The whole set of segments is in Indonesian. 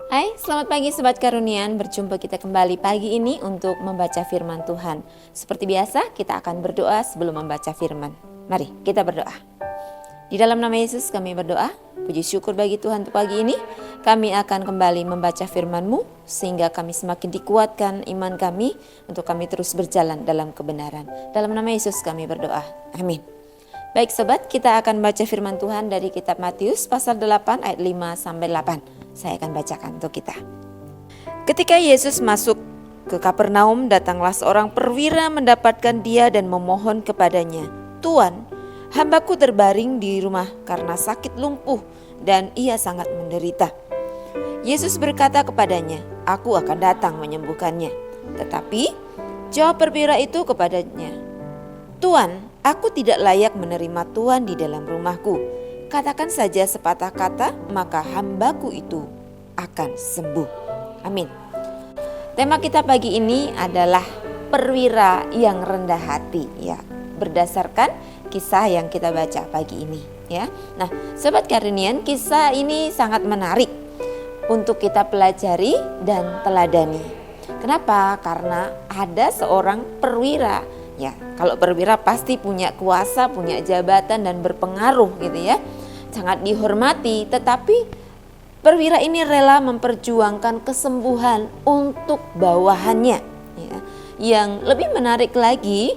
Hai, selamat pagi Sobat Karunian. Berjumpa kita kembali pagi ini untuk membaca firman Tuhan. Seperti biasa, kita akan berdoa sebelum membaca firman. Mari kita berdoa. Di dalam nama Yesus kami berdoa. Puji syukur bagi Tuhan untuk pagi ini. Kami akan kembali membaca firman-Mu sehingga kami semakin dikuatkan iman kami untuk kami terus berjalan dalam kebenaran. Dalam nama Yesus kami berdoa. Amin. Baik sobat, kita akan baca firman Tuhan dari kitab Matius pasal 8 ayat 5 sampai 8. Saya akan bacakan untuk kita. Ketika Yesus masuk ke Kapernaum, datanglah seorang perwira mendapatkan dia dan memohon kepadanya, "Tuan, hambaku terbaring di rumah karena sakit lumpuh dan ia sangat menderita." Yesus berkata kepadanya, "Aku akan datang menyembuhkannya." Tetapi jawab perwira itu kepadanya, "Tuan, aku tidak layak menerima Tuan di dalam rumahku. Katakan saja sepatah kata, maka hambaku itu akan sembuh." Amin. Tema kita pagi ini adalah perwira yang rendah hati, ya, berdasarkan kisah yang kita baca pagi ini, ya. Nah, Sobat Karunian, kisah ini sangat menarik untuk kita pelajari dan teladani. Kenapa? Karena ada seorang perwira. Ya, kalau perwira pasti punya kuasa, punya jabatan dan berpengaruh gitu ya. Sangat dihormati, tetapi perwira ini rela memperjuangkan kesembuhan untuk bawahannya. Ya. Yang lebih menarik lagi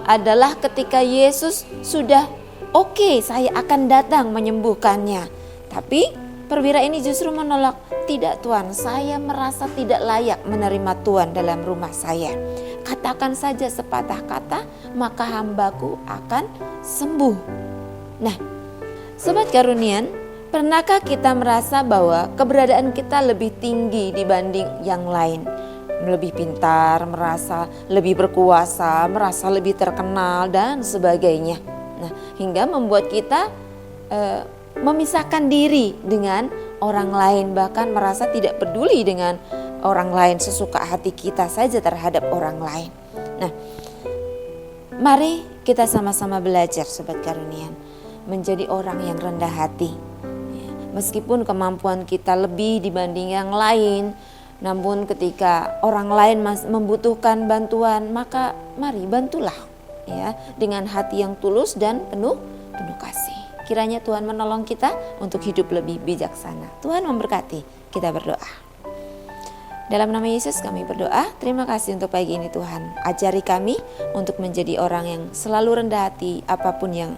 adalah ketika Yesus sudah oke, saya akan datang menyembuhkannya. Tapi perwira ini justru menolak, "Tidak Tuan, saya merasa tidak layak menerima Tuan dalam rumah saya. Katakan saja sepatah kata, maka hambaku akan sembuh." Nah, Sobat Karunian, pernahkah kita merasa bahwa keberadaan kita lebih tinggi dibanding yang lain? Lebih pintar, merasa lebih berkuasa, merasa lebih terkenal dan sebagainya. Nah, hingga membuat kita memisahkan diri dengan orang lain, bahkan merasa tidak peduli dengan orang lain, sesuka hati kita saja terhadap orang lain. Nah, mari kita sama-sama belajar Sobat Karunian, menjadi orang yang rendah hati. Meskipun kemampuan kita lebih dibanding yang lain, namun ketika orang lain membutuhkan bantuan, maka mari bantulah, ya, dengan hati yang tulus dan penuh kasih. Kiranya Tuhan menolong kita untuk hidup lebih bijaksana. Tuhan memberkati. Kita berdoa. Dalam nama Yesus kami berdoa. Terima kasih untuk pagi ini Tuhan. Ajari kami untuk menjadi orang yang selalu rendah hati apapun yang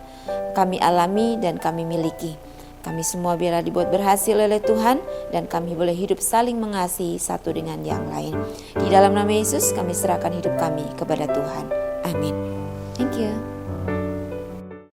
kami alami dan kami miliki. Kami semua biarlah dibuat berhasil oleh Tuhan dan kami boleh hidup saling mengasihi satu dengan yang lain. Di dalam nama Yesus kami serahkan hidup kami kepada Tuhan. Amin. Thank you.